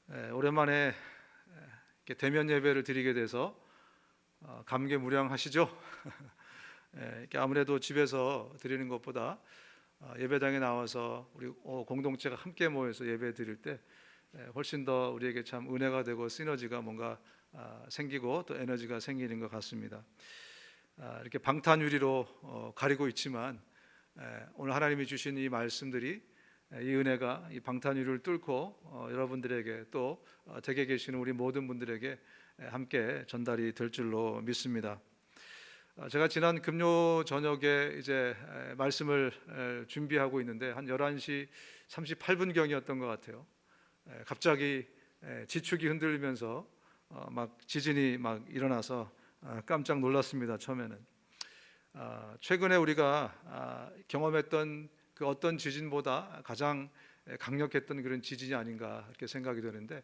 오랜만에 이렇게 대면 예배를 드리게 돼서 감개무량하시죠? 이렇게 아무래도 집에서 드리는 것보다 예배당에 나와서 우리 공동체가 함께 모여서 예배 드릴 때 훨씬 더 우리에게 참 은혜가 되고 시너지가 뭔가 생기고 또 에너지가 생기는 것 같습니다. 이렇게 방탄유리로 가리고 있지만 오늘 하나님이 주신 이 말씀들이 이 은혜가 이 방탄유리를 뚫고 여러분들에게 또 댁에 계시는 우리 모든 분들에게 함께 전달이 될 줄로 믿습니다. 제가 지난 금요 저녁에 이제 말씀을 준비하고 있는데 한 11시 38분경이었던 것 같아요. 갑자기 지축이 흔들리면서 막 지진이 막 일어나서 깜짝 놀랐습니다. 처음에는 최근에 우리가 경험했던 그 어떤 지진보다 가장 강력했던 그런 지진이 아닌가 이렇게 생각이 되는데,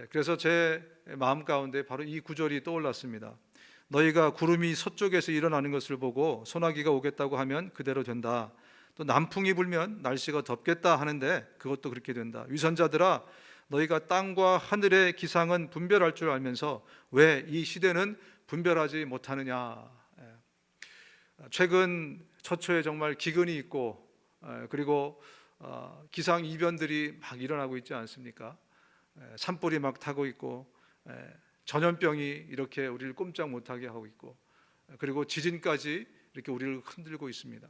그래서 제 마음 가운데 바로 이 구절이 떠올랐습니다. 너희가 구름이 서쪽에서 일어나는 것을 보고 소나기가 오겠다고 하면 그대로 된다. 또 남풍이 불면 날씨가 덥겠다 하는데 그것도 그렇게 된다. 위선자들아, 너희가 땅과 하늘의 기상은 분별할 줄 알면서 왜 이 시대는 분별하지 못하느냐. 최근 처초에 정말 기근이 있고 그리고 기상 이변들이 막 일어나고 있지 않습니까? 산불이 막 타고 있고 전염병이 이렇게 우리를 꼼짝 못하게 하고 있고 그리고 지진까지 이렇게 우리를 흔들고 있습니다.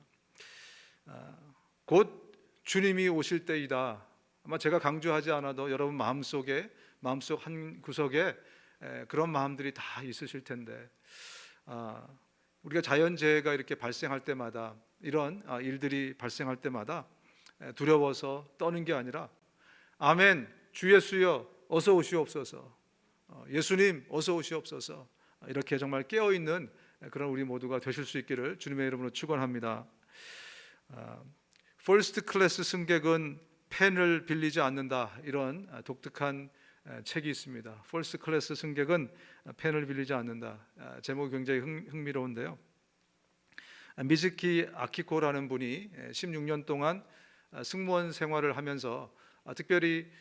곧 주님이 오실 때이다. 아마 제가 강조하지 않아도 여러분 마음속 한 구석에 그런 마음들이 다 있으실 텐데, 우리가 자연재해가 이렇게 발생할 때마다 이런 일들이 발생할 때마다 두려워서 떠는 게 아니라 아멘, 주 예수여 어서 오시옵소서, 예수님 어서 오시옵소서, 이렇게 정말 깨어있는 그런 우리 모두가 되실 수 있기를 주님의 이름으로 축원합니다. 퍼스트 클래스 승객은 펜을 빌리지 않는다, 이런 독특한 책이 있습니다. 퍼스트 클래스 승객은 펜을 빌리지 않는다. 제목이 굉장히 흥미로운데요. 미즈키 아키코라는 분이 16년 동안 승무원 생활을 하면서 특별히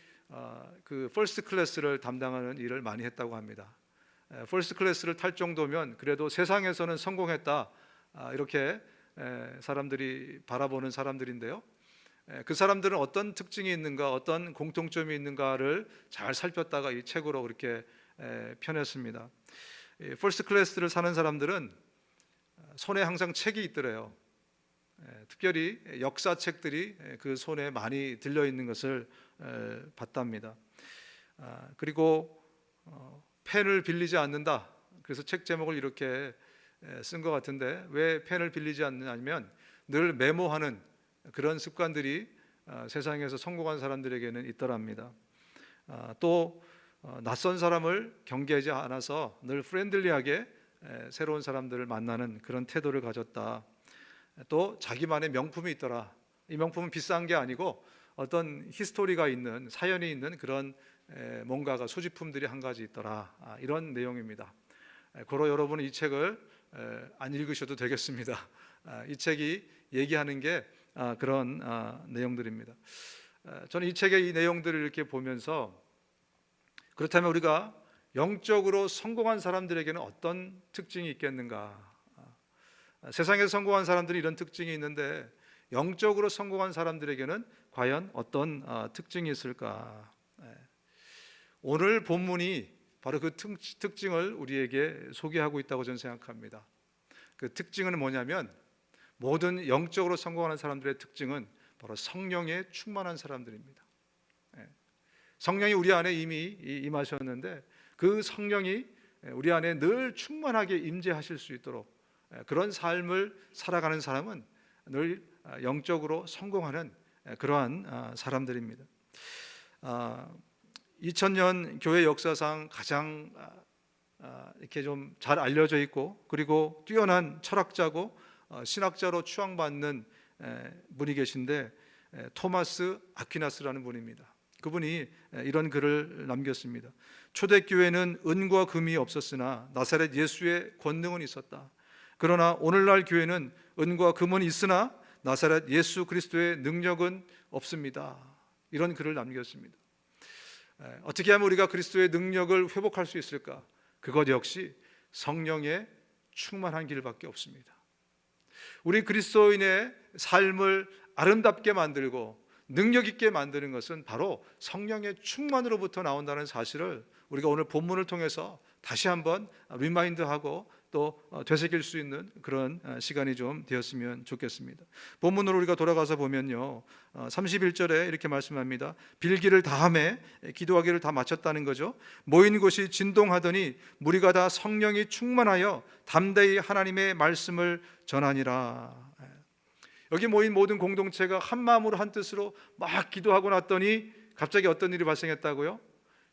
그 퍼스트 클래스를 담당하는 일을 많이 했다고 합니다. 퍼스트 클래스를 탈 정도면 그래도 세상에서는 성공했다, 이렇게 사람들이 바라보는 사람들인데요. 그 사람들은 어떤 특징이 있는가, 어떤 공통점이 있는가를 잘 살폈다가 이 책으로 그렇게 펴냈습니다. 퍼스트 클래스를 사는 사람들은 손에 항상 책이 있더래요. 특별히 역사책들이 그 손에 많이 들려 있는 것을 봤답니다. 그리고 펜을 빌리지 않는다. 그래서 책 제목을 이렇게 쓴 것 같은데, 왜 펜을 빌리지 않느냐면 늘 메모하는 그런 습관들이 세상에서 성공한 사람들에게는 있더랍니다. 또 낯선 사람을 경계하지 않아서 늘 프렌들리하게 새로운 사람들을 만나는 그런 태도를 가졌다. 또 자기만의 명품이 있더라. 이 명품은 비싼 게 아니고 어떤 히스토리가 있는, 사연이 있는 그런 뭔가가, 소지품들이 한 가지 있더라. 이런 내용입니다. 고로 여러분은 이 책을 안 읽으셔도 되겠습니다. 이 책이 얘기하는 게 그런 내용들입니다. 저는 이 책의 이 내용들을 이렇게 보면서, 그렇다면 우리가 영적으로 성공한 사람들에게는 어떤 특징이 있겠는가? 세상에서 성공한 사람들이 이런 특징이 있는데 영적으로 성공한 사람들에게는 과연 어떤 특징이 있을까? 오늘 본문이 바로 그 특징을 우리에게 소개하고 있다고 저는 생각합니다. 그 특징은 뭐냐면, 모든 영적으로 성공하는 사람들의 특징은 바로 성령에 충만한 사람들입니다. 성령이 우리 안에 이미 임하셨는데 그 성령이 우리 안에 늘 충만하게 임재하실 수 있도록 그런 삶을 살아가는 사람은 늘 영적으로 성공하는 그러한 사람들입니다. 2000년 교회 역사상 가장 이렇게 좀 잘 알려져 있고 그리고 뛰어난 철학자고 신학자로 추앙받는 분이 계신데, 토마스 아퀴나스라는 분입니다. 그분이 이런 글을 남겼습니다. 초대교회는 은과 금이 없었으나 나사렛 예수의 권능은 있었다. 그러나 오늘날 교회는 은과 금은 있으나 나사렛 예수 그리스도의 능력은 없습니다. 이런 글을 남겼습니다. 어떻게 하면 우리가 그리스도의 능력을 회복할 수 있을까? 그것 역시 성령의 충만한 길밖에 없습니다. 우리 그리스도인의 삶을 아름답게 만들고 능력 있게 만드는 것은 바로 성령의 충만으로부터 나온다는 사실을 우리가 오늘 본문을 통해서 다시 한번 리마인드하고 또 되새길 수 있는 그런 시간이 좀 되었으면 좋겠습니다. 본문으로 우리가 돌아가서 보면요, 31절에 이렇게 말씀합니다. 빌기를 다하매 기도하기를 다 마쳤다는 거죠. 모인 곳이 진동하더니 무리가 다 성령이 충만하여 담대히 하나님의 말씀을 전하니라. 여기 모인 모든 공동체가 한 마음으로 한 뜻으로 막 기도하고 났더니 갑자기 어떤 일이 발생했다고요?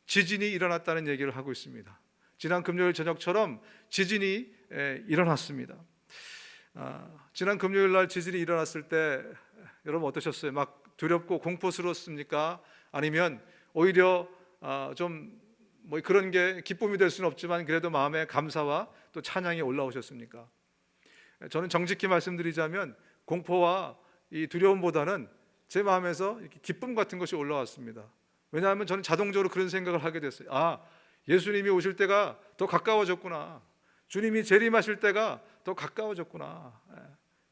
지진이 일어났다는 얘기를 하고 있습니다. 지난 금요일 저녁처럼 지진이 일어났습니다. 지난 금요일 날 지진이 일어났을 때 여러분 어떠셨어요? 막 두렵고 공포스러웠습니까? 아니면 오히려 좀 뭐 그런 게 기쁨이 될 수는 없지만 그래도 마음에 감사와 또 찬양이 올라오셨습니까? 저는 정직히 말씀드리자면 공포와 이 두려움보다는 제 마음에서 이렇게 기쁨 같은 것이 올라왔습니다. 왜냐하면 저는 자동적으로 그런 생각을 하게 됐어요. 예수님이 오실 때가 더 가까워졌구나. 주님이 재림하실 때가 더 가까워졌구나.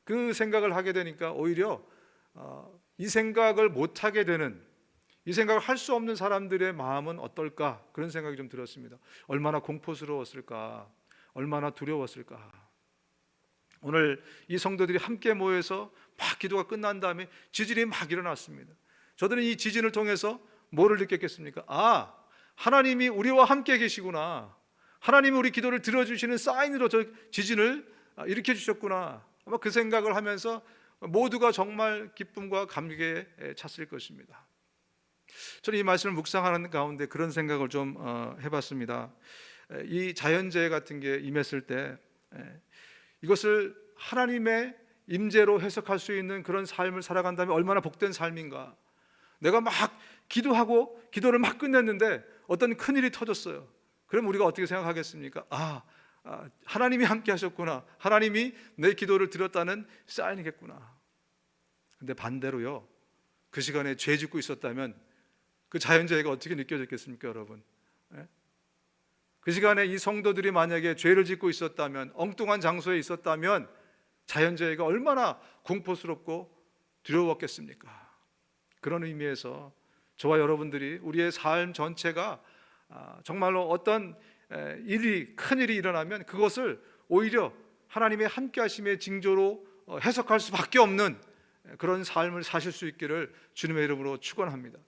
그 생각을 하게 되니까 오히려 이 생각을 못하게 되는, 이 생각을 할 수 없는 사람들의 마음은 어떨까, 그런 생각이 좀 들었습니다. 얼마나 공포스러웠을까, 얼마나 두려웠을까. 오늘 이 성도들이 함께 모여서 막 기도가 끝난 다음에 지진이 막 일어났습니다. 저들은 이 지진을 통해서 뭐를 느꼈겠습니까? 하나님이 우리와 함께 계시구나. 하나님이 우리 기도를 들어주시는 사인으로 저 지진을 일으켜 주셨구나. 아마 그 생각을 하면서 모두가 정말 기쁨과 감격에 찼을 것입니다. 저는 이 말씀을 묵상하는 가운데 그런 생각을 좀 해봤습니다. 이 자연재해 같은 게 임했을 때 이것을 하나님의 임재로 해석할 수 있는 그런 삶을 살아간다면 얼마나 복된 삶인가. 내가 막 기도하고 기도를 막 끝냈는데 어떤 큰일이 터졌어요. 그럼 우리가 어떻게 생각하겠습니까? 하나님이 함께 하셨구나. 하나님이 내 기도를 들었다는 사인이겠구나. 근데 반대로요, 그 시간에 죄 짓고 있었다면 그 자연재해가 어떻게 느껴졌겠습니까, 여러분? 그 시간에 이 성도들이 만약에 죄를 짓고 있었다면, 엉뚱한 장소에 있었다면 자연재해가 얼마나 공포스럽고 두려웠겠습니까? 그런 의미에서 저와 여러분들이 우리의 삶 전체가 정말로 어떤 큰 일이 일어나면 그것을 오히려 하나님의 함께하심의 징조로 해석할 수밖에 없는 그런 삶을 사실 수 있기를 주님의 이름으로 축원합니다.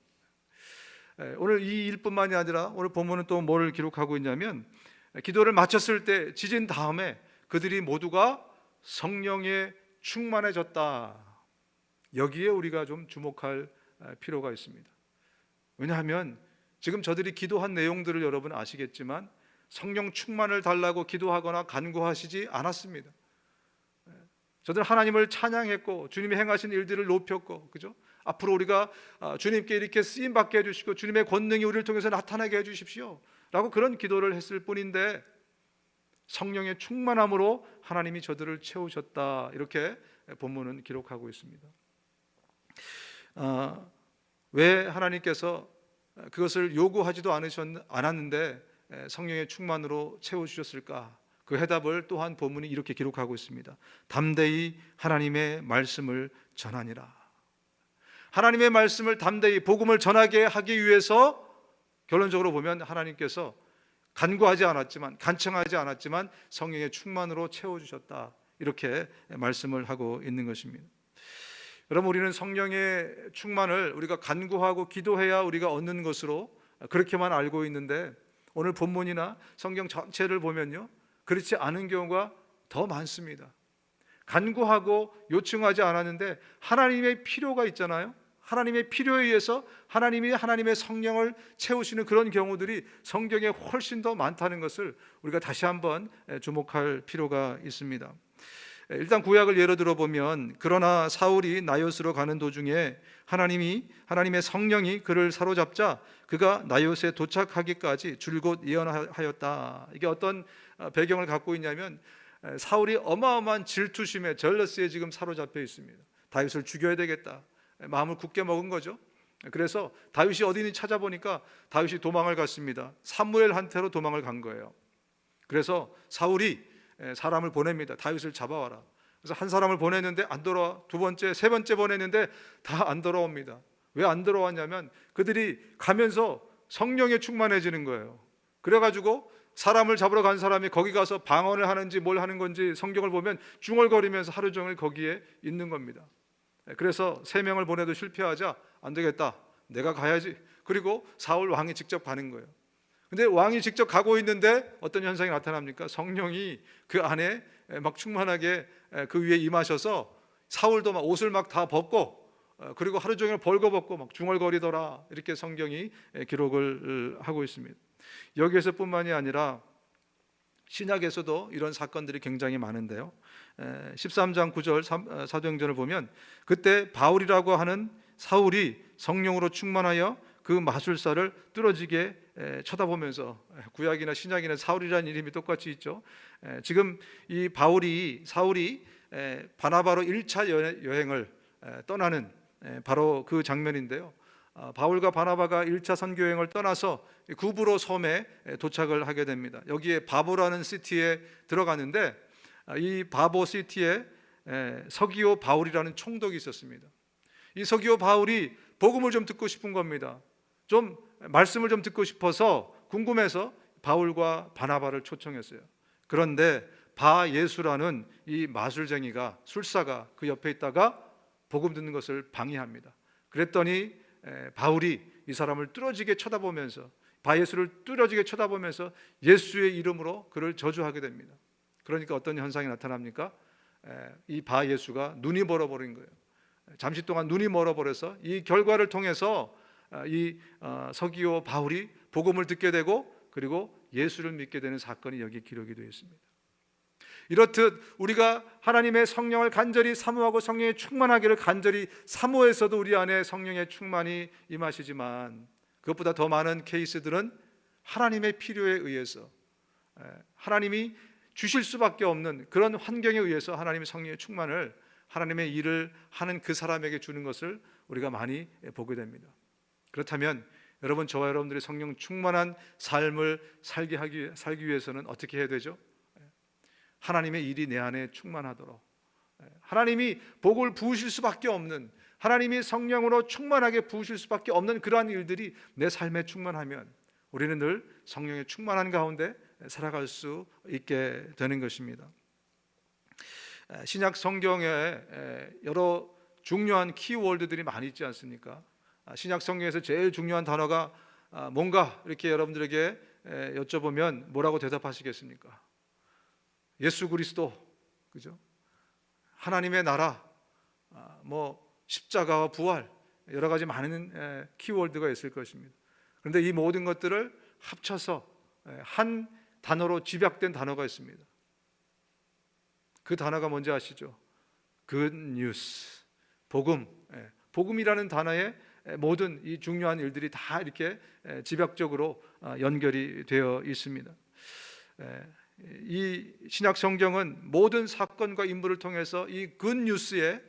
오늘 이 일뿐만이 아니라 오늘 본문은 또 뭐를 기록하고 있냐면, 기도를 마쳤을 때 지진 다음에 그들이 모두가 성령에 충만해졌다. 여기에 우리가 좀 주목할 필요가 있습니다. 왜냐하면 지금 저들이 기도한 내용들을 여러분 아시겠지만 성령 충만을 달라고 기도하거나 간구하시지 않았습니다. 저들은 하나님을 찬양했고 주님이 행하신 일들을 높였고, 그죠? 앞으로 우리가 주님께 이렇게 쓰임 받게 해주시고 주님의 권능이 우리를 통해서 나타나게 해주십시오 라고 그런 기도를 했을 뿐인데, 성령의 충만함으로 하나님이 저들을 채우셨다, 이렇게 본문은 기록하고 있습니다. 왜 하나님께서 그것을 요구하지도 않았는데 성령의 충만으로 채워주셨을까? 그 해답을 또한 본문이 이렇게 기록하고 있습니다. 담대히 하나님의 말씀을 전하니라. 하나님의 말씀을 담대히 복음을 전하게 하기 위해서 결론적으로 보면 하나님께서 간구하지 않았지만, 간청하지 않았지만 성령의 충만으로 채워주셨다, 이렇게 말씀을 하고 있는 것입니다. 여러분, 우리는 성령의 충만을 우리가 간구하고 기도해야 우리가 얻는 것으로 그렇게만 알고 있는데, 오늘 본문이나 성경 전체를 보면요, 그렇지 않은 경우가 더 많습니다. 간구하고 요청하지 않았는데 하나님의 필요가 있잖아요. 하나님의 필요에 의해서 하나님이 하나님의 성령을 채우시는 그런 경우들이 성경에 훨씬 더 많다는 것을 우리가 다시 한번 주목할 필요가 있습니다. 일단 구약을 예로 들어보면, 그러나 사울이 나요스로 가는 도중에 하나님의 성령이 그를 사로잡자 그가 나요스에 도착하기까지 줄곧 예언하였다. 이게 어떤 배경을 갖고 있냐면, 사울이 어마어마한 질투심에, 젤러스에 지금 사로잡혀 있습니다. 다윗을 죽여야 되겠다, 마음을 굳게 먹은 거죠. 그래서 다윗이 어디 있는지 찾아보니까 다윗이 도망을 갔습니다. 사무엘한테로 도망을 간 거예요. 그래서 사울이 사람을 보냅니다. 다윗을 잡아와라. 그래서 한 사람을 보냈는데 안 돌아와. 두 번째, 세 번째 보냈는데 다 안 돌아옵니다. 왜 안 돌아왔냐면 그들이 가면서 성령에 충만해지는 거예요. 그래가지고 사람을 잡으러 간 사람이 거기 가서 방언을 하는지 뭘 하는 건지 성경을 보면 중얼거리면서 하루 종일 거기에 있는 겁니다. 그래서 3명을 보내도 실패하자 안 되겠다, 내가 가야지. 그리고 사울 왕이 직접 가는 거예요. 근데 왕이 직접 가고 있는데 어떤 현상이 나타납니까? 성령이 그 안에 막 충만하게 그 위에 임하셔서 사울도 막 옷을 막 다 벗고 그리고 하루 종일 벌거벗고 막 중얼거리더라, 이렇게 성경이 기록을 하고 있습니다. 여기에서뿐만이 아니라 신약에서도 이런 사건들이 굉장히 많은데요. 13장 9절 사도행전을 보면 그때 바울이라고 하는 사울이 성령으로 충만하여 그 마술사를 뚫어지게 쳐다보면서, 구약이나 신약이나 사울이라는 이름이 똑같이 있죠. 지금 이 사울이 바나바로 1차 여행을 떠나는 바로 그 장면인데요. 바울과 바나바가 1차 선교여행을 떠나서 구브로 섬에 도착을 하게 됩니다. 여기에 바보라는 시티에 들어가는데 이 바보 시티에 서기오 바울이라는 총독이 있었습니다. 이 서기오 바울이 복음을 좀 듣고 싶은 겁니다. 좀 말씀을 좀 듣고 싶어서 궁금해서 바울과 바나바를 초청했어요. 그런데 바예수라는 이 마술쟁이가, 술사가 그 옆에 있다가 복음 듣는 것을 방해합니다. 그랬더니 바울이 이 사람을 뚫어지게 쳐다보면서, 바예수를 뚫어지게 쳐다보면서 예수의 이름으로 그를 저주하게 됩니다. 그러니까 어떤 현상이 나타납니까? 이 바예수가 눈이 멀어버린 거예요. 잠시 동안 눈이 멀어버려서 이 결과를 통해서 이 서기오 바울이 복음을 듣게 되고 그리고 예수를 믿게 되는 사건이 여기 기록이 되어 있습니다. 이렇듯 우리가 하나님의 성령을 간절히 사모하고 성령의 충만하기를 간절히 사모해서도 우리 안에 성령의 충만이 임하시지만, 그것보다 더 많은 케이스들은 하나님의 필요에 의해서, 하나님이 주실 수밖에 없는 그런 환경에 의해서 하나님의 성령의 충만을 하나님의 일을 하는 그 사람에게 주는 것을 우리가 많이 보게 됩니다. 그렇다면 여러분, 저와 여러분들이 성령 충만한 삶을 살기 위해서는 어떻게 해야 되죠? 하나님의 일이 내 안에 충만하도록, 하나님이 복을 부으실 수밖에 없는, 하나님이 성령으로 충만하게 부으실 수밖에 없는 그러한 일들이 내 삶에 충만하면 우리는 늘 성령의 충만한 가운데 살아갈 수 있게 되는 것입니다. 신약 성경에 여러 중요한 키워드들이 많이 있지 않습니까? 신약 성경에서 제일 중요한 단어가 뭔가 이렇게 여러분들에게 여쭤보면 뭐라고 대답하시겠습니까? 예수 그리스도, 그죠? 하나님의 나라, 뭐 십자가와 부활, 여러 가지 많은 키워드가 있을 것입니다. 그런데 이 모든 것들을 합쳐서 한 단어로 집약된 단어가 있습니다. 그 단어가 뭔지 아시죠? Good news, 복음. 복음이라는 단어에 모든 이 중요한 일들이 다 이렇게 집약적으로 연결이 되어 있습니다. 이 신약 성경은 모든 사건과 인물을 통해서 이 굿뉴스에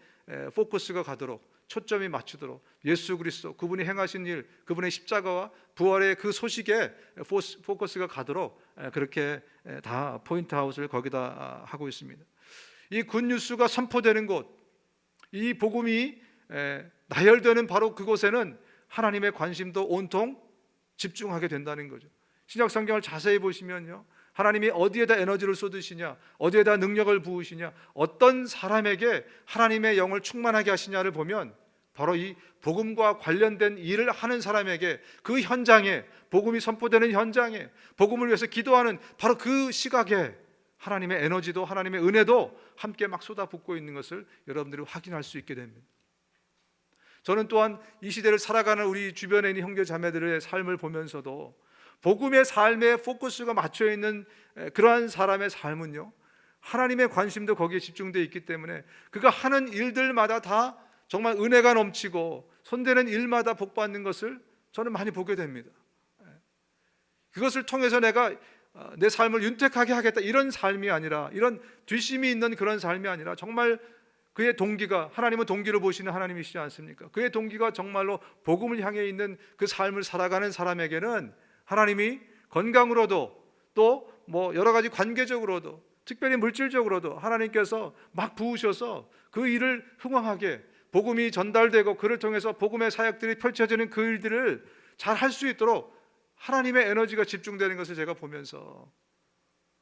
포커스가 가도록, 초점이 맞추도록, 예수 그리스도 그분이 행하신 일, 그분의 십자가와 부활의 그 소식에 포커스가 가도록 그렇게 다 포인트 아웃을 거기다 하고 있습니다. 이 굿뉴스가 선포되는 곳, 이 복음이 나열되는 바로 그곳에는 하나님의 관심도 온통 집중하게 된다는 거죠. 신약 성경을 자세히 보시면요, 하나님이 어디에다 에너지를 쏟으시냐, 어디에다 능력을 부으시냐, 어떤 사람에게 하나님의 영을 충만하게 하시냐를 보면 바로 이 복음과 관련된 일을 하는 사람에게, 그 현장에, 복음이 선포되는 현장에, 복음을 위해서 기도하는 바로 그 시각에 하나님의 에너지도 하나님의 은혜도 함께 막 쏟아붓고 있는 것을 여러분들이 확인할 수 있게 됩니다. 저는 또한 이 시대를 살아가는 우리 주변에 있는 형제 자매들의 삶을 보면서도 복음의 삶에 포커스가 맞춰 있는 그러한 사람의 삶은요, 하나님의 관심도 거기에 집중되어 있기 때문에 그가 하는 일들마다 다 정말 은혜가 넘치고 손대는 일마다 복받는 것을 저는 많이 보게 됩니다. 그것을 통해서 내가 내 삶을 윤택하게 하겠다, 이런 삶이 아니라, 이런 뒷심이 있는 그런 삶이 아니라 정말 그의 동기가, 하나님은 동기를 보시는 하나님이시지 않습니까? 그의 동기가 정말로 복음을 향해 있는 그 삶을 살아가는 사람에게는 하나님이 건강으로도 또 여러 가지 관계적으로도 특별히 물질적으로도 하나님께서 막 부으셔서 그 일을 흥왕하게 복음이 전달되고 그를 통해서 복음의 사역들이 펼쳐지는 그 일들을 잘 할 수 있도록 하나님의 에너지가 집중되는 것을 제가 보면서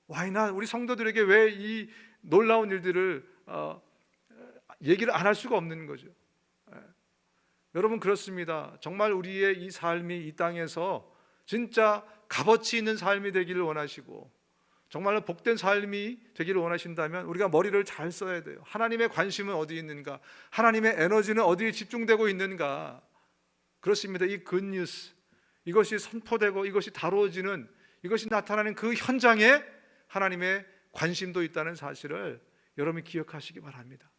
와이나 우리 성도들에게 왜 이 놀라운 일들을 얘기를 안 할 수가 없는 거죠. 여러분 그렇습니다. 정말 우리의 이 삶이 이 땅에서 진짜 값어치 있는 삶이 되기를 원하시고 정말로 복된 삶이 되기를 원하신다면 우리가 머리를 잘 써야 돼요. 하나님의 관심은 어디 있는가? 하나님의 에너지는 어디에 집중되고 있는가? 그렇습니다. 이 굿뉴스, 이것이 선포되고 이것이 다루어지는, 이것이 나타나는 그 현장에 하나님의 관심도 있다는 사실을 여러분이 기억하시기 바랍니다.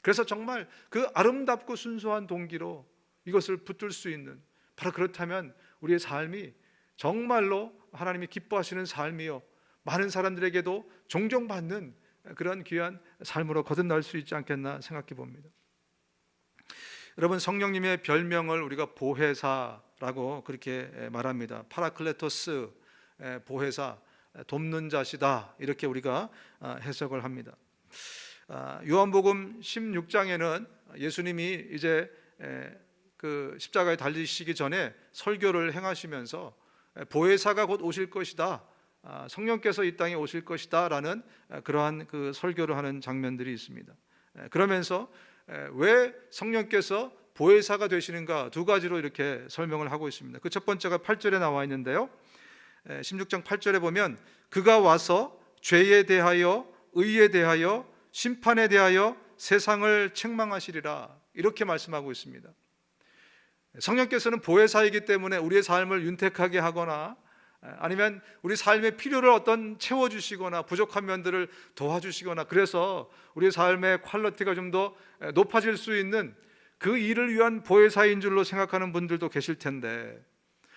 그래서 정말 그 아름답고 순수한 동기로 이것을 붙들 수 있는, 바로 그렇다면 우리의 삶이 정말로 하나님이 기뻐하시는 삶이요 많은 사람들에게도 존경받는 그런 귀한 삶으로 거듭날 수 있지 않겠나 생각해 봅니다. 여러분 성령님의 별명을 우리가 보혜사라고 그렇게 말합니다. 파라클레토스, 보혜사, 돕는 자시다, 이렇게 우리가 해석을 합니다. 요한복음 16장에는 예수님이 이제 그 십자가에 달리시기 전에 설교를 행하시면서 보혜사가 곧 오실 것이다, 성령께서 이 땅에 오실 것이다 라는 그러한 그 설교를 하는 장면들이 있습니다. 그러면서 왜 성령께서 보혜사가 되시는가 두 가지로 이렇게 설명을 하고 있습니다. 그 첫 번째가 8절에 나와 있는데요, 16장 8절에 보면 그가 와서 죄에 대하여 의에 대하여 심판에 대하여 세상을 책망하시리라, 이렇게 말씀하고 있습니다. 성령께서는 보혜사이기 때문에 우리의 삶을 윤택하게 하거나 아니면 우리 삶의 필요를 어떤 채워주시거나 부족한 면들을 도와주시거나 그래서 우리의 삶의 퀄리티가 좀 더 높아질 수 있는 그 일을 위한 보혜사인 줄로 생각하는 분들도 계실 텐데,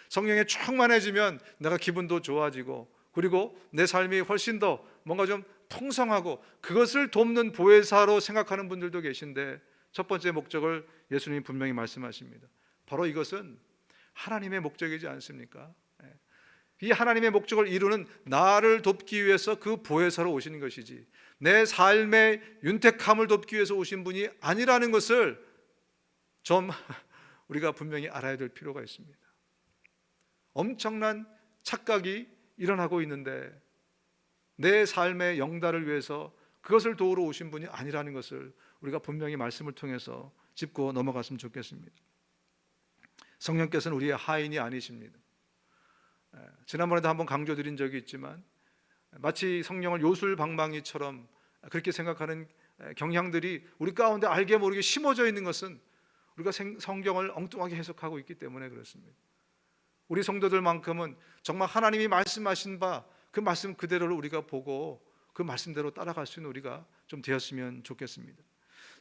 성령에 충만해지면 내가 기분도 좋아지고 그리고 내 삶이 훨씬 더 뭔가 좀 풍성하고 그것을 돕는 보혜사로 생각하는 분들도 계신데, 첫 번째 목적을 예수님이 분명히 말씀하십니다. 바로 이것은 하나님의 목적이지 않습니까? 이 하나님의 목적을 이루는 나를 돕기 위해서 그 보혜사로 오시는 것이지 내 삶의 윤택함을 돕기 위해서 오신 분이 아니라는 것을 좀 우리가 분명히 알아야 될 필요가 있습니다. 엄청난 착각이 일어나고 있는데 내 삶의 영달을 위해서 그것을 도우러 오신 분이 아니라는 것을 우리가 분명히 말씀을 통해서 짚고 넘어갔으면 좋겠습니다. 성령께서는 우리의 하인이 아니십니다. 지난번에도 한번 강조드린 적이 있지만 마치 성령을 요술방망이처럼 그렇게 생각하는 경향들이 우리 가운데 알게 모르게 심어져 있는 것은 우리가 성경을 엉뚱하게 해석하고 있기 때문에 그렇습니다. 우리 성도들만큼은 정말 하나님이 말씀하신 바 그 말씀 그대로를 우리가 보고 그 말씀대로 따라갈 수 있는 우리가 좀 되었으면 좋겠습니다.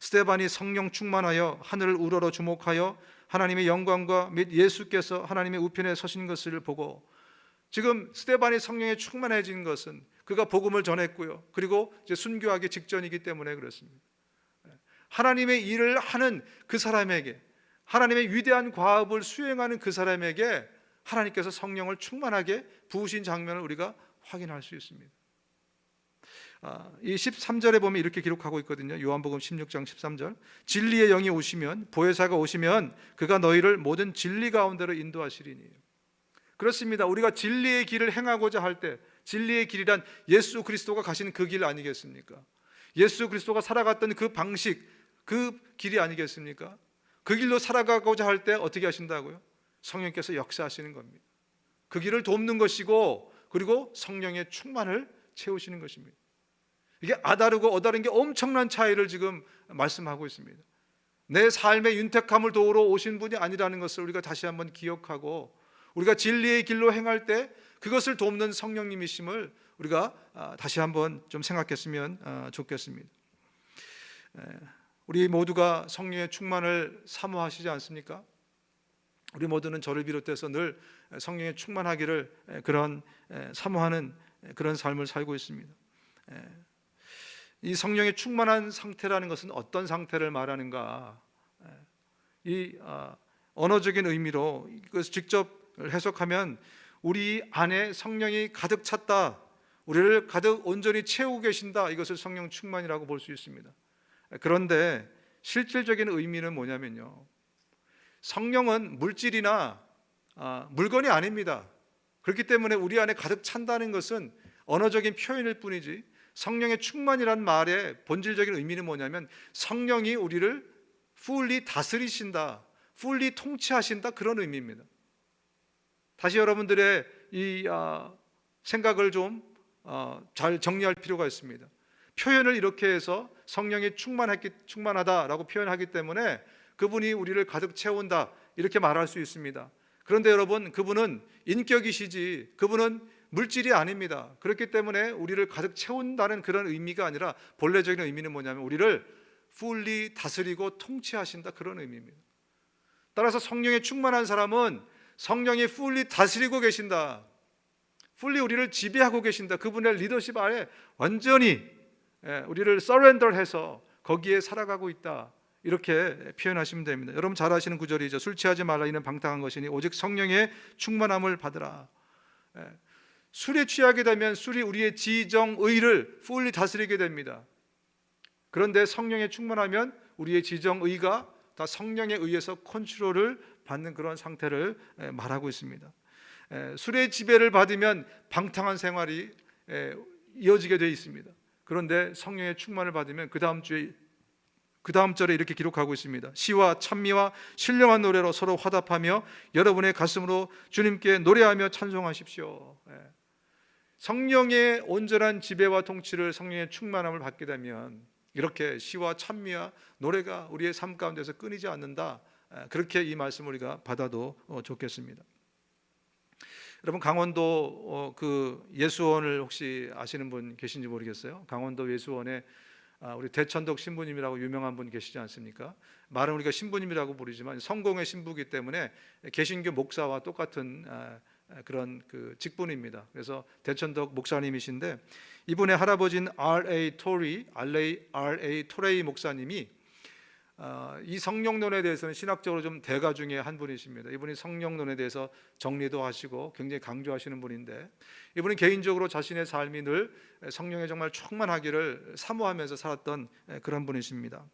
스데반이 성령 충만하여 하늘을 우러러 주목하여 하나님의 영광과 및 예수께서 하나님의 우편에 서신 것을 보고, 지금 스데반이 성령에 충만해진 것은 그가 복음을 전했고요, 그리고 이제 순교하기 직전이기 때문에 그렇습니다. 하나님의 일을 하는 그 사람에게, 하나님의 위대한 과업을 수행하는 그 사람에게 하나님께서 성령을 충만하게 부으신 장면을 우리가 확인할 수 있습니다. 이 13절에 보면 이렇게 기록하고 있거든요. 요한복음 16장 13절, 진리의 영이 오시면, 보혜사가 오시면 그가 너희를 모든 진리 가운데로 인도하시리니. 그렇습니다. 우리가 진리의 길을 행하고자 할 때, 진리의 길이란 예수 그리스도가 가신 그 길 아니겠습니까? 예수 그리스도가 살아갔던 그 방식, 그 길이 아니겠습니까? 그 길로 살아가고자 할 때 어떻게 하신다고요? 성령께서 역사하시는 겁니다. 그 길을 돕는 것이고 그리고 성령의 충만을 채우시는 것입니다. 이게 아다르고 어다른 게 엄청난 차이를 지금 말씀하고 있습니다. 내 삶의 윤택함을 도우러 오신 분이 아니라는 것을 우리가 다시 한번 기억하고, 우리가 진리의 길로 행할 때 그것을 돕는 성령님이심을 우리가 다시 한번 좀 생각했으면 좋겠습니다. 우리 모두가 성령의 충만을 사모하시지 않습니까? 우리 모두는 저를 비롯해서 늘 성령에 충만하기를 그런 사모하는 그런 삶을 살고 있습니다. 이 성령의 충만한 상태라는 것은 어떤 상태를 말하는가? 이 언어적인 의미로 이것을 직접 해석하면 우리 안에 성령이 가득 찼다, 우리를 가득 온전히 채우고 계신다, 이것을 성령 충만이라고 볼 수 있습니다. 그런데 실질적인 의미는 뭐냐면요, 성령은 물질이나 물건이 아닙니다. 그렇기 때문에 우리 안에 가득 찬다는 것은 언어적인 표현일 뿐이지, 성령의 충만이란 말의 본질적인 의미는 뭐냐면 성령이 우리를 fully 다스리신다, fully 통치하신다, 그런 의미입니다. 다시 여러분들의 이 생각을 좀 잘 정리할 필요가 있습니다. 표현을 이렇게 해서 성령이 충만하다라고 표현하기 때문에 그분이 우리를 가득 채운다, 이렇게 말할 수 있습니다. 그런데 여러분, 그분은 인격이시지 그분은 물질이 아닙니다. 그렇기 때문에 우리를 가득 채운다는 그런 의미가 아니라 본래적인 의미는 뭐냐면 우리를 fully 다스리고 통치하신다, 그런 의미입니다. 따라서 성령에 충만한 사람은 성령이 fully 다스리고 계신다, fully 우리를 지배하고 계신다, 그분의 리더십 아래 완전히 우리를 서렌더해서 거기에 살아가고 있다, 이렇게 표현하시면 됩니다. 여러분 잘 아시는 구절이죠. 술 취하지 말라, 이는 방탕한 것이니 오직 성령의 충만함을 받으라. 술에 취하게 되면 술이 우리의 지정의를 fully 다스리게 됩니다. 그런데 성령에 충만하면 우리의 지정의가 다 성령에 의해서 컨트롤을 받는 그런 상태를 말하고 있습니다. 술의 지배를 받으면 방탕한 생활이 이어지게 되어 있습니다. 그런데 성령의 충만을 받으면 그 다음 절에 이렇게 기록하고 있습니다. 시와 찬미와 신령한 노래로 서로 화답하며 여러분의 가슴으로 주님께 노래하며 찬송하십시오. 성령의 온전한 지배와 통치를, 성령의 충만함을 받게 되면 이렇게 시와 찬미와 노래가 우리의 삶 가운데서 끊이지 않는다, 그렇게 이 말씀을 우리가 받아도 좋겠습니다. 여러분 강원도 그 예수원을 혹시 아시는 분 계신지 모르겠어요. 강원도 예수원에 우리 대천덕 신부님이라고 유명한 분 계시지 않습니까? 말은 우리가 신부님이라고 부르지만 성공의 신부이기 때문에 개신교 목사와 똑같은 그런 그 직분입니다. 그래서 대천덕 목사님이신데 이분의 할아버지인 R.A. 토레이 목사님이 이 성령론에 대해서는 신학적으로 좀 대가 중에 한 분이십니다. 이분이 성령론에 대해서 정리도 하시고 굉장히 강조하시는 분인데, 이분은 개인적으로 자신의 삶이 늘 성령에 정말 충만하기를 사모하면서 살았던 그런 분이십니다.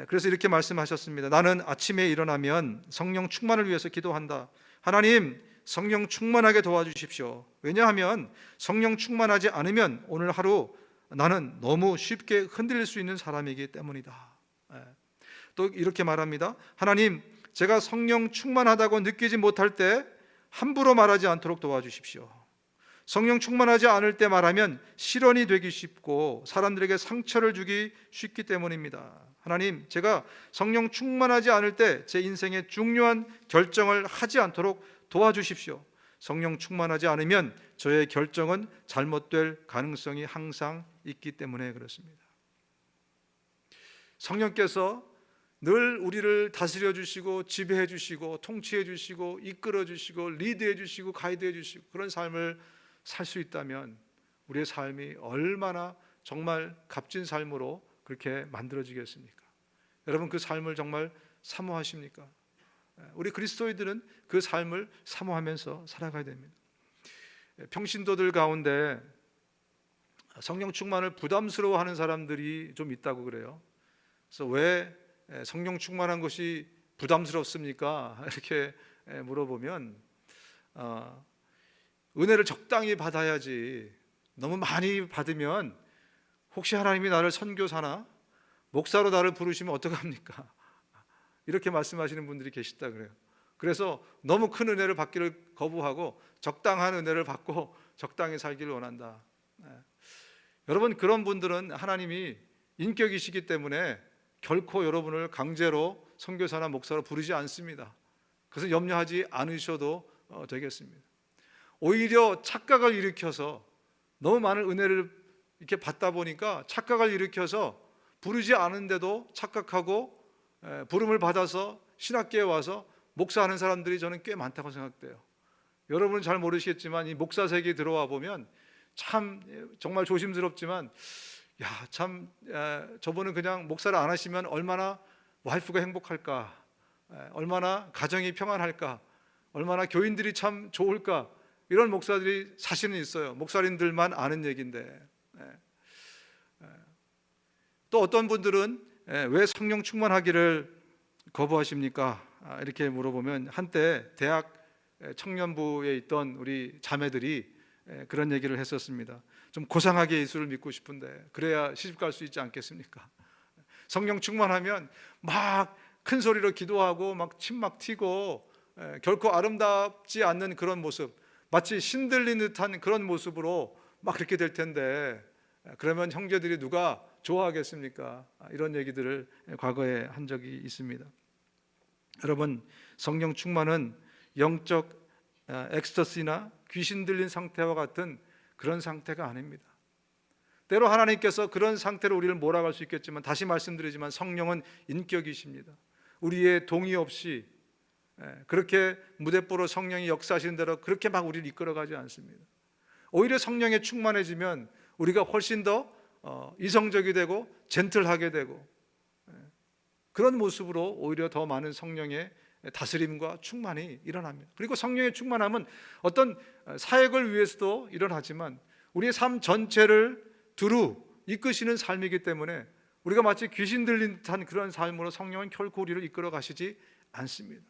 그래서 이렇게 말씀하셨습니다. 나는 아침에 일어나면 성령 충만을 위해서 기도한다. 하나님, 성령 충만하게 도와주십시오. 왜냐하면 성령 충만하지 않으면 오늘 하루 나는 너무 쉽게 흔들릴 수 있는 사람이기 때문이다. 또 이렇게 말합니다. 하나님, 제가 성령 충만하다고 느끼지 못할 때 함부로 말하지 않도록 도와주십시오. 성령 충만하지 않을 때 말하면 실언이 되기 쉽고 사람들에게 상처를 주기 쉽기 때문입니다. 하나님, 제가 성령 충만하지 않을 때 제 인생의 중요한 결정을 하지 않도록 도와주십시오. 성령 충만하지 않으면 저의 결정은 잘못될 가능성이 항상 있기 때문에 그렇습니다. 성령께서 늘 우리를 다스려 주시고 지배해 주시고 통치해 주시고 이끌어 주시고 리드해 주시고 가이드해 주시고 그런 삶을 살 수 있다면 우리의 삶이 얼마나 정말 값진 삶으로 그렇게 만들어지겠습니까? 여러분 그 삶을 정말 사모하십니까? 우리 그리스도인들은 그 삶을 사모하면서 살아가야 됩니다. 평신도들 가운데 성령 충만을 부담스러워하는 사람들이 좀 있다고 그래요. 그래서 왜 성령 충만한 것이 부담스럽습니까? 이렇게 물어보면 은혜를 적당히 받아야지 너무 많이 받으면 혹시 하나님이 나를 선교사나 목사로 나를 부르시면 어떡합니까? 이렇게 말씀하시는 분들이 계시다 그래요. 그래서 너무 큰 은혜를 받기를 거부하고 적당한 은혜를 받고 적당히 살기를 원한다. 여러분 그런 분들은 하나님이 인격이시기 때문에 결코 여러분을 강제로 선교사나 목사로 부르지 않습니다. 그래서 염려하지 않으셔도 되겠습니다. 오히려 착각을 일으켜서 너무 많은 은혜를 이렇게 받다 보니까 착각을 일으켜서 부르지 않은데도 착각하고 부름을 받아서 신학교에 와서 목사하는 사람들이 저는 꽤 많다고 생각돼요. 여러분은 잘 모르시겠지만 이 목사 세계에 들어와 보면 참 정말 조심스럽지만 야, 참 저분은 그냥 목사를 안 하시면 얼마나 와이프가 행복할까, 얼마나 가정이 평안할까, 얼마나 교인들이 참 좋을까, 이런 목사들이 사실은 있어요. 목사님들만 아는 얘기인데. 또 어떤 분들은 왜 성령 충만하기를 거부하십니까? 이렇게 물어보면, 한때 대학 청년부에 있던 우리 자매들이 그런 얘기를 했었습니다. 좀 고상하게 예수를 믿고 싶은데 그래야 시집 갈 수 있지 않겠습니까? 성령 충만하면 막 큰 소리로 기도하고 막 침 막 튀고 결코 아름답지 않는 그런 모습, 마치 신들린 듯한 그런 모습으로 막 그렇게 될 텐데 그러면 형제들이 누가 좋아하겠습니까? 이런 얘기들을 과거에 한 적이 있습니다. 여러분, 성령 충만은 영적 엑스터시나 귀신 들린 상태와 같은 그런 상태가 아닙니다. 때로 하나님께서 그런 상태로 우리를 몰아갈 수 있겠지만, 다시 말씀드리지만 성령은 인격이십니다. 우리의 동의 없이 그렇게 무대뽀로 성령이 역사하시는 대로 그렇게 막 우리를 이끌어가지 않습니다. 오히려 성령에 충만해지면 우리가 훨씬 더 이성적이 되고 젠틀하게 되고 그런 모습으로 오히려 더 많은 성령의 다스림과 충만이 일어납니다. 그리고 성령의 충만함은 어떤 사역을 위해서도 일어나지만 우리의 삶 전체를 두루 이끄시는 삶이기 때문에 우리가 마치 귀신 들린 듯한 그런 삶으로 성령은 결코 우리를 이끌어 가시지 않습니다.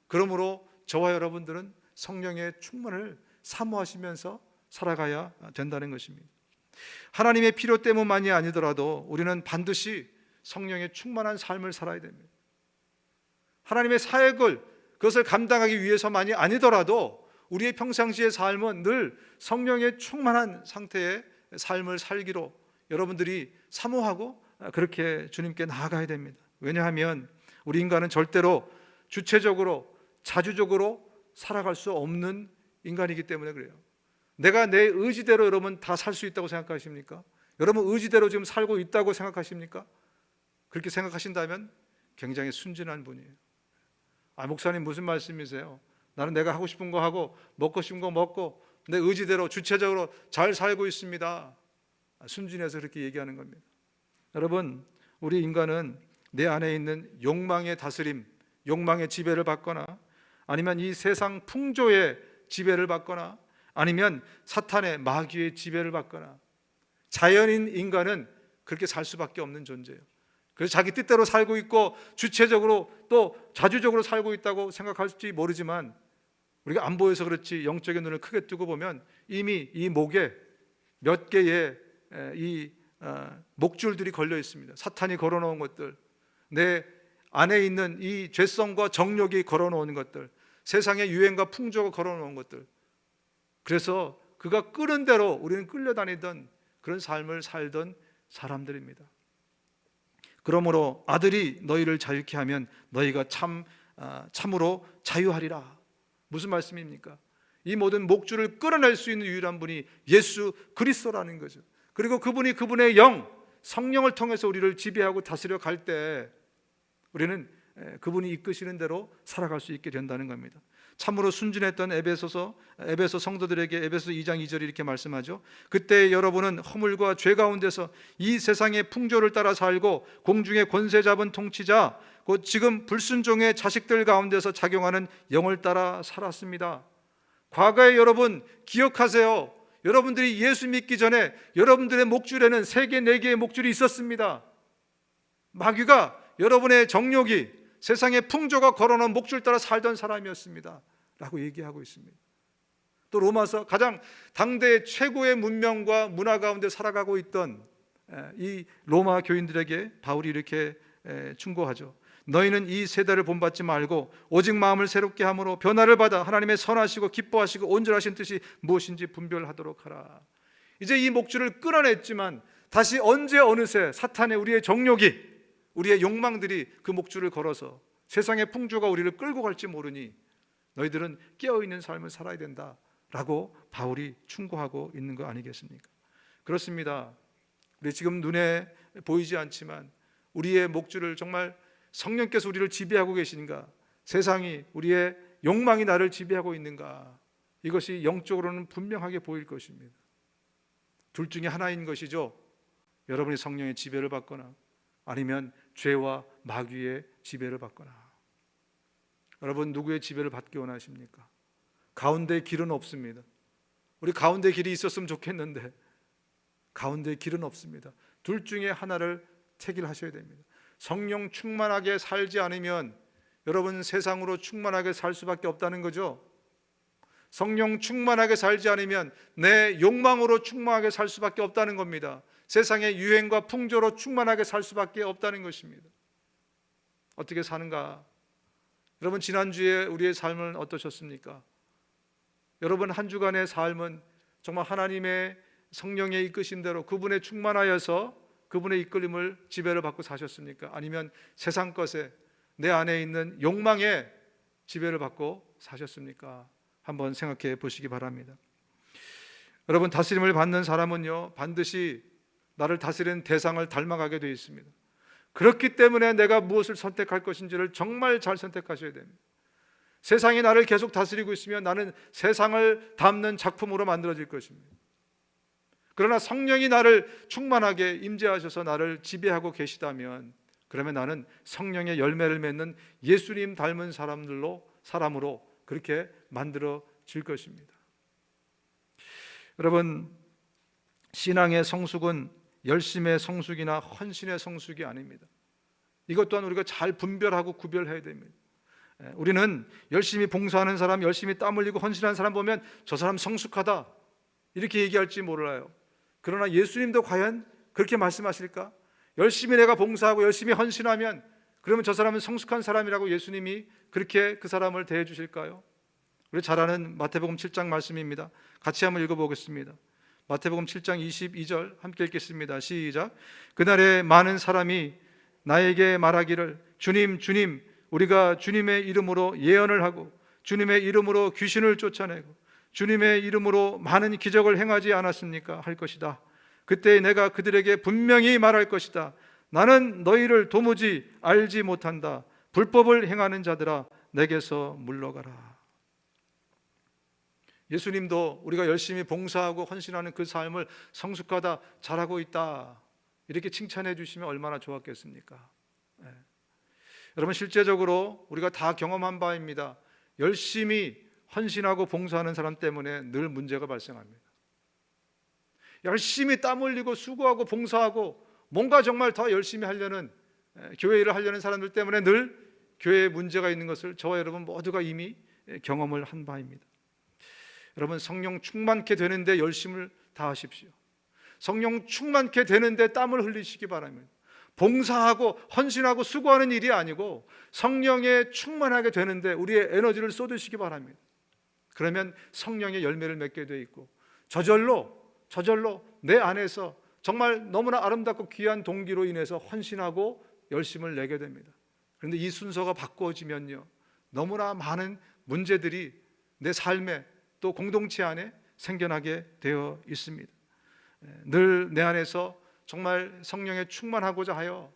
그러므로 저와 여러분들은 성령의 충만을 사모하시면서 살아가야 된다는 것입니다. 하나님의 필요 때문만이 아니더라도 우리는 반드시 성령의 충만한 삶을 살아야 됩니다. 하나님의 사역을 그것을 감당하기 위해서만이 아니더라도 우리의 평상시의 삶은 늘 성령의 충만한 상태의 삶을 살기로 여러분들이 사모하고 그렇게 주님께 나아가야 됩니다. 왜냐하면 우리 인간은 절대로 주체적으로 자주적으로 살아갈 수 없는 인간이기 때문에 그래요. 내가 내 의지대로 여러분 다 살 수 있다고 생각하십니까? 여러분 의지대로 지금 살고 있다고 생각하십니까? 그렇게 생각하신다면 굉장히 순진한 분이에요. 목사님 무슨 말씀이세요? 나는 내가 하고 싶은 거 하고 먹고 싶은 거 먹고 내 의지대로 주체적으로 잘 살고 있습니다. 순진해서 그렇게 얘기하는 겁니다. 여러분, 우리 인간은 내 안에 있는 욕망의 다스림, 욕망의 지배를 받거나 아니면 이 세상 풍조의 지배를 받거나 아니면 사탄의 마귀의 지배를 받거나, 자연인 인간은 그렇게 살 수밖에 없는 존재예요. 그래서 자기 뜻대로 살고 있고 주체적으로 또 자주적으로 살고 있다고 생각할지 모르지만 우리가 안 보여서 그렇지 영적인 눈을 크게 뜨고 보면 이미 이 목에 몇 개의 이 목줄들이 걸려 있습니다. 사탄이 걸어놓은 것들, 내 안에 있는 이 죄성과 정욕이 걸어놓은 것들, 세상의 유행과 풍조가 걸어놓은 것들. 그래서 그가 끄는 대로 우리는 끌려다니던 그런 삶을 살던 사람들입니다. 그러므로 아들이 너희를 자유케 하면 너희가 참으로 자유하리라. 무슨 말씀입니까? 이 모든 목줄을 끌어낼 수 있는 유일한 분이 예수 그리스도라는 거죠. 그리고 그분이 그분의 영, 성령을 통해서 우리를 지배하고 다스려 갈 때 우리는 그분이 이끄시는 대로 살아갈 수 있게 된다는 겁니다. 참으로 순진했던 에베소 성도들에게 에베소 2장 2절이 이렇게 말씀하죠. 그때 여러분은 허물과 죄 가운데서 이 세상의 풍조를 따라 살고 공중의 권세 잡은 통치자 곧 지금 불순종의 자식들 가운데서 작용하는 영을 따라 살았습니다. 과거에 여러분 기억하세요. 여러분들이 예수 믿기 전에 여러분들의 목줄에는 3개, 4개의 목줄이 있었습니다. 마귀가 여러분의 정욕이 세상의 풍조가 걸어놓은 목줄 따라 살던 사람이었습니다 라고 얘기하고 있습니다. 또 로마서 가장 당대 최고의 문명과 문화 가운데 살아가고 있던 이 로마 교인들에게 바울이 이렇게 충고하죠. 너희는 이 세대를 본받지 말고 오직 마음을 새롭게 함으로 변화를 받아 하나님의 선하시고 기뻐하시고 온전하신 뜻이 무엇인지 분별하도록 하라. 이제 이 목줄을 끊어냈지만 다시 언제 어느새 사탄의 우리의 정욕이, 우리의 욕망들이 그 목줄을 걸어서 세상의 풍조가 우리를 끌고 갈지 모르니 너희들은 깨어있는 삶을 살아야 된다라고 바울이 충고하고 있는 거 아니겠습니까? 그렇습니다. 우리 지금 눈에 보이지 않지만 우리의 목줄을 정말 성령께서 우리를 지배하고 계신가? 세상이, 우리의 욕망이 나를 지배하고 있는가? 이것이 영적으로는 분명하게 보일 것입니다. 둘 중에 하나인 것이죠. 여러분이 성령의 지배를 받거나 아니면 죄와 마귀의 지배를 받거나. 여러분 누구의 지배를 받기 원하십니까? 가운데 길은 없습니다. 우리 가운데 길이 있었으면 좋겠는데 가운데 길은 없습니다. 둘 중에 하나를 택일하셔야 됩니다. 성령 충만하게 살지 않으면 여러분 세상으로 충만하게 살 수밖에 없다는 거죠. 성령 충만하게 살지 않으면 내 욕망으로 충만하게 살 수밖에 없다는 겁니다. 세상의 유행과 풍조로 충만하게 살 수밖에 없다는 것입니다. 어떻게 사는가? 여러분 지난주에 우리의 삶은 어떠셨습니까? 여러분 한 주간의 삶은 정말 하나님의 성령의 이끄신 대로 그분의 충만하여서 그분의 이끌림을 지배를 받고 사셨습니까? 아니면 세상 것에 내 안에 있는 욕망에 지배를 받고 사셨습니까? 한번 생각해 보시기 바랍니다. 여러분 다스림을 받는 사람은요 반드시 나를 다스리는 대상을 닮아가게 되어 있습니다. 그렇기 때문에 내가 무엇을 선택할 것인지를 정말 잘 선택하셔야 됩니다. 세상이 나를 계속 다스리고 있으면 나는 세상을 담는 작품으로 만들어질 것입니다. 그러나 성령이 나를 충만하게 임재하셔서 나를 지배하고 계시다면 그러면 나는 성령의 열매를 맺는 예수님 닮은 사람으로 그렇게 만들어질 것입니다. 여러분 신앙의 성숙은 열심의 성숙이나 헌신의 성숙이 아닙니다. 이것 또한 우리가 잘 분별하고 구별해야 됩니다. 우리는 열심히 봉사하는 사람, 열심히 땀 흘리고 헌신하는 사람 보면 저 사람 성숙하다 이렇게 얘기할지 몰라요. 그러나 예수님도 과연 그렇게 말씀하실까? 열심히 내가 봉사하고 열심히 헌신하면 그러면 저 사람은 성숙한 사람이라고 예수님이 그렇게 그 사람을 대해 주실까요? 우리 잘 아는 마태복음 7장 말씀입니다. 같이 한번 읽어보겠습니다. 마태복음 7장 22절 함께 읽겠습니다. 시작. 그날에 많은 사람이 나에게 말하기를 주님 주님 우리가 주님의 이름으로 예언을 하고 주님의 이름으로 귀신을 쫓아내고 주님의 이름으로 많은 기적을 행하지 않았습니까? 할 것이다. 그때 내가 그들에게 분명히 말할 것이다. 나는 너희를 도무지 알지 못한다. 불법을 행하는 자들아 내게서 물러가라. 예수님도 우리가 열심히 봉사하고 헌신하는 그 삶을 성숙하다, 잘하고 있다 이렇게 칭찬해 주시면 얼마나 좋았겠습니까? 여러분 실제적으로 우리가 다 경험한 바입니다. 열심히 헌신하고 봉사하는 사람 때문에 늘 문제가 발생합니다. 열심히 땀 흘리고 수고하고 봉사하고 뭔가 정말 더 열심히 하려는 교회 일을 하려는 사람들 때문에 늘 교회에 문제가 있는 것을 저와 여러분 모두가 이미 경험을 한 바입니다. 여러분 성령 충만케 되는데 열심을 다하십시오. 성령 충만케 되는데 땀을 흘리시기 바랍니다. 봉사하고 헌신하고 수고하는 일이 아니고 성령에 충만하게 되는데 우리의 에너지를 쏟으시기 바랍니다. 그러면 성령의 열매를 맺게 돼 있고 저절로 내 안에서 정말 너무나 아름답고 귀한 동기로 인해서 헌신하고 열심을 내게 됩니다. 그런데 이 순서가 바꿔지면요 너무나 많은 문제들이 내 삶에 또 공동체 안에 생겨나게 되어 있습니다. 늘 내 안에서 정말 성령에 충만하고자 하여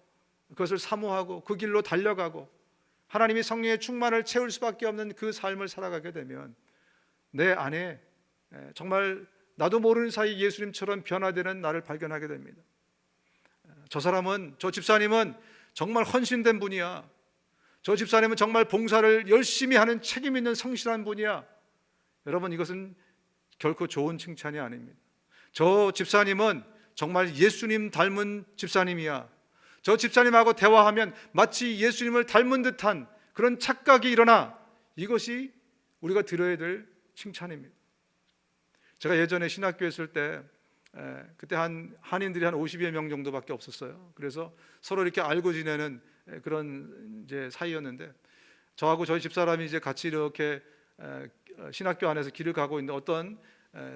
그것을 사모하고 그 길로 달려가고 하나님이 성령의 충만을 채울 수밖에 없는 그 삶을 살아가게 되면 내 안에 정말 나도 모르는 사이 예수님처럼 변화되는 나를 발견하게 됩니다. 저 사람은, 저 집사님은 정말 헌신된 분이야. 저 집사님은 정말 봉사를 열심히 하는 책임 있는 성실한 분이야. 여러분 이것은 결코 좋은 칭찬이 아닙니다. 저 집사님은 정말 예수님 닮은 집사님이야. 저 집사님하고 대화하면 마치 예수님을 닮은 듯한 그런 착각이 일어나. 이것이 우리가 들어야 될 칭찬입니다. 제가 예전에 신학교에 있을 때 그때 한인들이 한 50여 명 정도밖에 없었어요. 그래서 서로 이렇게 알고 지내는 그런 이제 사이였는데 저하고 저희 집사람이 이제 같이 이렇게 신학교 안에서 길을 가고 있는데 어떤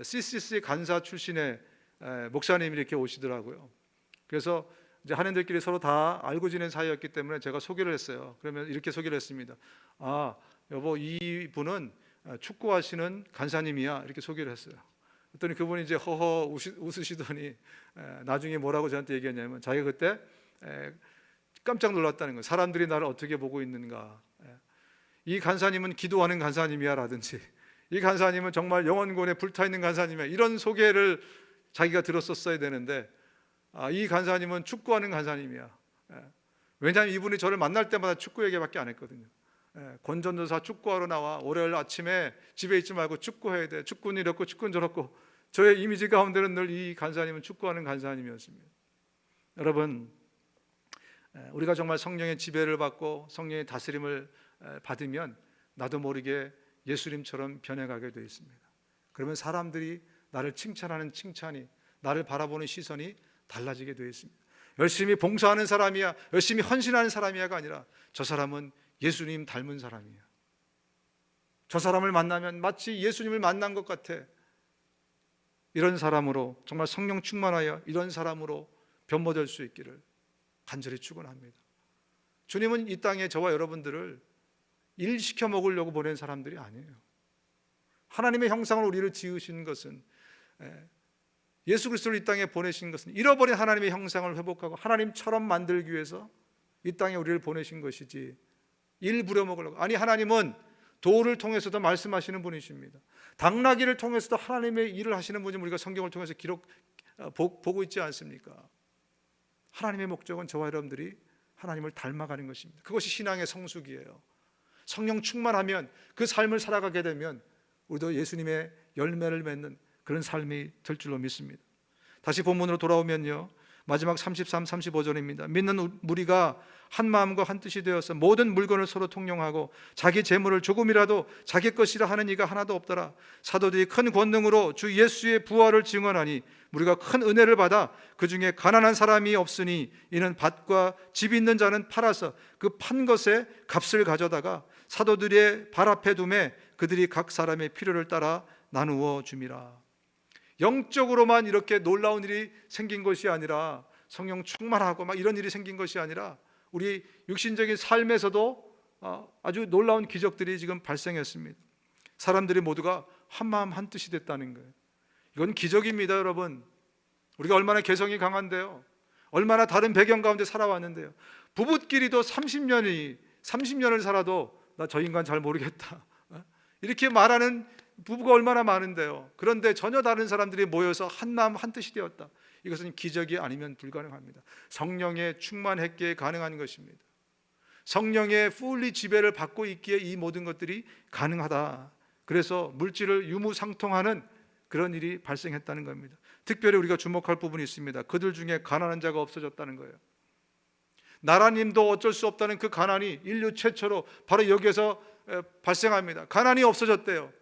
CCC 간사 출신의 목사님이 이렇게 오시더라고요. 그래서 이제 한인들끼리 서로 다 알고 지낸 사이였기 때문에 제가 소개를 했어요. 그러면 이렇게 소개를 했습니다. 아, 여보, 이분은 축구하시는 간사님이야. 이렇게 소개를 했어요. 그랬더니 그분이 이제 허허 웃으시더니 나중에 뭐라고 저한테 얘기했냐면 자기가 그때 깜짝 놀랐다는 거예요. 사람들이 나를 어떻게 보고 있는가. 이 간사님은 기도하는 간사님이야 라든지 이 간사님은 정말 영혼군에 불타있는 간사님이야 이런 소개를 자기가 들었었어야 되는데 이 간사님은 축구하는 간사님이야. 왜냐하면 이분이 저를 만날 때마다 축구 얘기밖에 안 했거든요. 권전도사 축구하러 나와. 월요일 아침에 집에 있지 말고 축구해야 돼. 축구는 이렇고 축구는 저렇고. 저의 이미지 가운데는 늘 이 간사님은 축구하는 간사님이었습니다. 여러분, 우리가 정말 성령의 지배를 받고 성령의 다스림을 받으면 나도 모르게 예수님처럼 변해가게 되어 있습니다. 그러면 사람들이 나를 칭찬하는 칭찬이, 나를 바라보는 시선이 달라지게 되어 있습니다. 열심히 봉사하는 사람이야, 열심히 헌신하는 사람이야가 아니라 저 사람은 예수님 닮은 사람이야. 저 사람을 만나면 마치 예수님을 만난 것 같아. 이런 사람으로, 정말 성령 충만하여 이런 사람으로 변모될 수 있기를 간절히 축원합니다. 주님은 이 땅에 저와 여러분들을 일 시켜 먹으려고 보낸 사람들이 아니에요. 하나님의 형상으로 우리를 지으신 것은, 예수 그리스도를 이 땅에 보내신 것은 잃어버린 하나님의 형상을 회복하고 하나님처럼 만들기 위해서 이 땅에 우리를 보내신 것이지 일 부려먹으려고. 아니, 하나님은 도를 통해서도 말씀하시는 분이십니다. 당나귀를 통해서도 하나님의 일을 하시는 분이 우리가 성경을 통해서 보고 있지 않습니까? 하나님의 목적은 저와 여러분들이 하나님을 닮아가는 것입니다. 그것이 신앙의 성숙이에요. 성령 충만하면, 그 삶을 살아가게 되면 우리도 예수님의 열매를 맺는 그런 삶이 될 줄로 믿습니다. 다시 본문으로 돌아오면요, 마지막 33, 35절입니다. 믿는 무리가 한 마음과 한 뜻이 되어서 모든 물건을 서로 통용하고 자기 재물을 조금이라도 자기 것이라 하는 이가 하나도 없더라. 사도들이 큰 권능으로 주 예수의 부활을 증언하니 우리가 큰 은혜를 받아 그 중에 가난한 사람이 없으니 이는 밭과 집 있는 자는 팔아서 그 판 것의 값을 가져다가 사도들의 발 앞에 두매 그들이 각 사람의 필요를 따라 나누어 줌이라. 영적으로만 이렇게 놀라운 일이 생긴 것이 아니라, 성령 충만하고 막 이런 일이 생긴 것이 아니라 우리 육신적인 삶에서도 아주 놀라운 기적들이 지금 발생했습니다. 사람들이 모두가 한 마음 한 뜻이 됐다는 거예요. 이건 기적입니다, 여러분. 우리가 얼마나 개성이 강한데요, 얼마나 다른 배경 가운데 살아왔는데요. 부부끼리도 30년을 살아도 나 저 인간 잘 모르겠다, 이렇게 말하는 부부가 얼마나 많은데요. 그런데 전혀 다른 사람들이 모여서 한 마음 한 뜻이 되었다. 이것은 기적이 아니면 불가능합니다. 성령의 충만했기에 가능한 것입니다. 성령의 풀리 지배를 받고 있기에 이 모든 것들이 가능하다. 그래서 물질을 유무상통하는 그런 일이 발생했다는 겁니다. 특별히 우리가 주목할 부분이 있습니다. 그들 중에 가난한 자가 없어졌다는 거예요. 나라님도 어쩔 수 없다는 그 가난이 인류 최초로 바로 여기에서 발생합니다. 가난이 없어졌대요.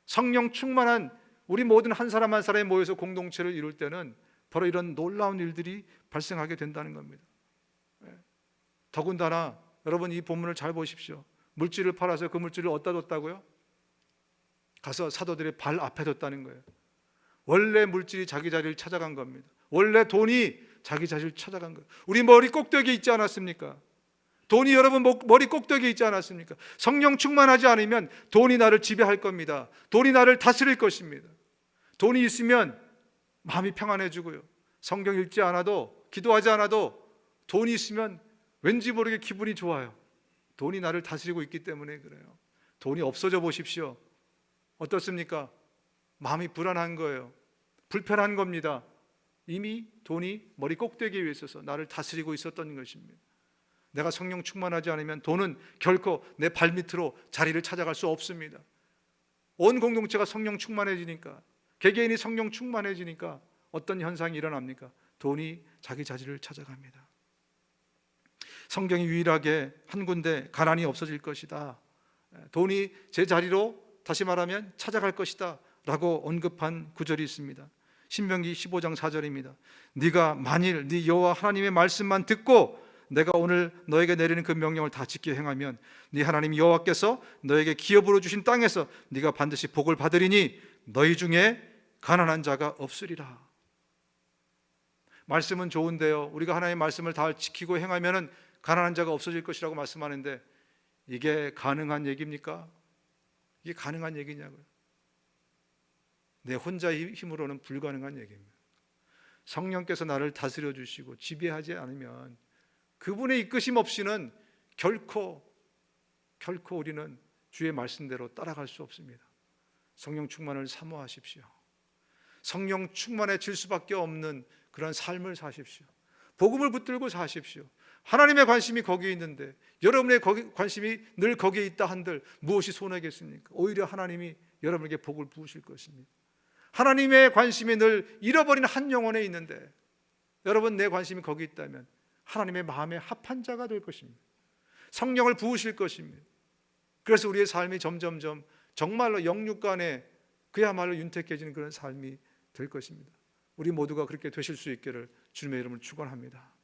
성령 충만한 우리 모든 한 사람 한 사람이 모여서 공동체를 이룰 때는 바로 이런 놀라운 일들이 발생하게 된다는 겁니다. 더군다나 여러분, 이 본문을 잘 보십시오. 물질을 팔아서 그 물질을 어디다 뒀다고요? 가서 사도들의 발 앞에 뒀다는 거예요. 원래 물질이 자기 자리를 찾아간 겁니다. 원래 돈이 자기 자리를 찾아간 거예요. 우리 머리 꼭대기에 있지 않았습니까? 돈이 여러분 머리 꼭대기에 있지 않았습니까? 성령 충만하지 않으면 돈이 나를 지배할 겁니다. 돈이 나를 다스릴 것입니다. 돈이 있으면 마음이 평안해지고요, 성경 읽지 않아도, 기도하지 않아도 돈이 있으면 왠지 모르게 기분이 좋아요. 돈이 나를 다스리고 있기 때문에 그래요. 돈이 없어져 보십시오. 어떻습니까? 마음이 불안한 거예요. 불편한 겁니다. 이미 돈이 머리 꼭대기 위에 있어서 나를 다스리고 있었던 것입니다. 내가 성령 충만하지 않으면 돈은 결코 내 발밑으로 자리를 찾아갈 수 없습니다. 온 공동체가 성령 충만해지니까, 개개인이 성령 충만해지니까 어떤 현상이 일어납니까? 돈이 자기 자리를 찾아갑니다. 성경이 유일하게 한 군데 가난이 없어질 것이다, 돈이 제 자리로 다시 말하면 찾아갈 것이다 라고 언급한 구절이 있습니다. 신명기 15장 4절입니다. 네가 만일 네 여호와 하나님의 말씀만 듣고 내가 오늘 너에게 내리는 그 명령을 다 지켜 행하면 네 하나님 여호와께서 너에게 기업으로 주신 땅에서 네가 반드시 복을 받으리니 너희 중에 가난한 자가 없으리라. 말씀은 좋은데요, 우리가 하나님의 말씀을 다 지키고 행하면 가난한 자가 없어질 것이라고 말씀하는데 이게 가능한 얘기입니까? 이게 가능한 얘기냐고요. 내 혼자의 힘으로는 불가능한 얘기입니다. 성령께서 나를 다스려 주시고 지배하지 않으면, 그분의 이끄심 없이는 결코 우리는 주의 말씀대로 따라갈 수 없습니다. 성령 충만을 사모하십시오. 성령 충만해질 수밖에 없는 그런 삶을 사십시오. 복음을 붙들고 사십시오. 하나님의 관심이 거기에 있는데 여러분의 관심이 늘 거기에 있다 한들 무엇이 손해겠습니까? 오히려 하나님이 여러분에게 복을 부으실 것입니다. 하나님의 관심이 늘 잃어버린 한 영혼에 있는데 여러분 내 관심이 거기 있다면 하나님의 마음에 합한 자가 될 것입니다. 성령을 부으실 것입니다. 그래서 우리의 삶이 점점점 정말로 영육간에 그야말로 윤택해지는 그런 삶이 될 것입니다. 우리 모두가 그렇게 되실 수 있기를 주님의 이름을 축원합니다.